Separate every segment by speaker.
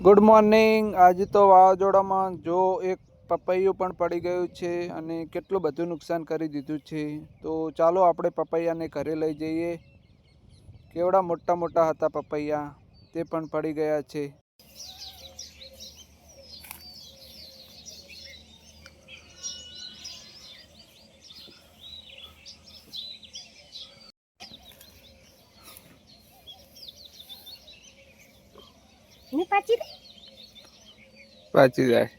Speaker 1: Good morning. આજે તો વાવાઝોડામાં જો એક પપૈયું પણ પડી ગયું છે અને કેટલું બધું નુકસાન કરી દીધું છે। તો ચાલો આપણે પપૈયાને ઘરે લઈ જઈએ। કેવડા મોટા મોટા હતા પપૈયા, તે પણ પડી ગયા છે। પાછી જાય।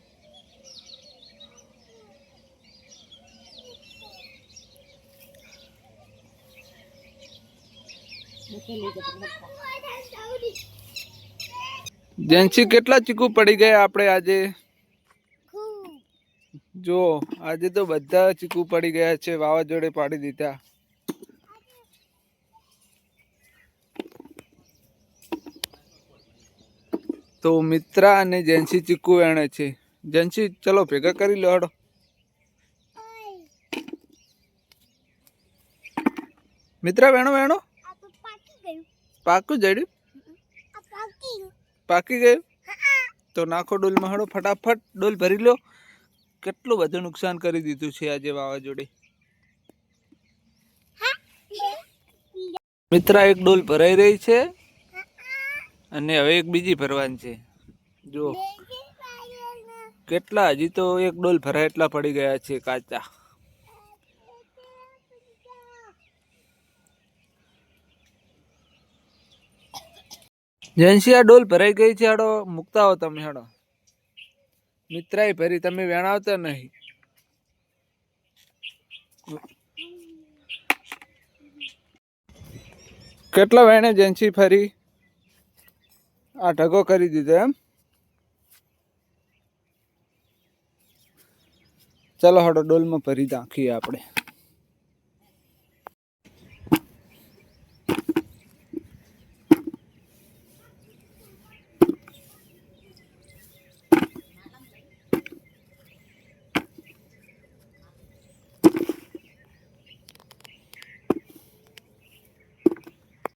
Speaker 1: જેન્સી કેટલા ચીકુ પડી ગયા આપણે આજે? જો આજે તો બધા ચીકુ પડી ગયા છે, વાવાઝોડે પાડી દીધા। તો મિત્રા અને જેન્સી ચીકુ વેણે છે। જેન્સી ચલો ભેગા કરી લો હડો। મિત્રા વેણો વેણો। પાકું જડ્યું? પાકી ગયું? તો નાખો ડોલમાં હડો, ફટાફટ ડોલ ભરી લો। કેટલું બધું નુકસાન કરી દીધું છે આજે વાવાઝોડે। મિત્રા એક ડોલ ભરાઈ રહી છે અને હવે એક બીજી ભરવાની છે। જો કેટલા, હજી તો એક ડોલ ભરાય એટલા પડી ગયા છે કાચા। જેન્સી આ ડોલ ભરાઈ ગઈ છે, હાડો મૂકતા હો તમે હાડો। મિત્રાએ ભરી, તમે વેણાવતા નહીં। કેટલા વેણે જેન્સી ફરી? આ ઢગો કરી દીધો એમ? ચલો હડો ડોલમાં ભરી નાખીએ આપણે।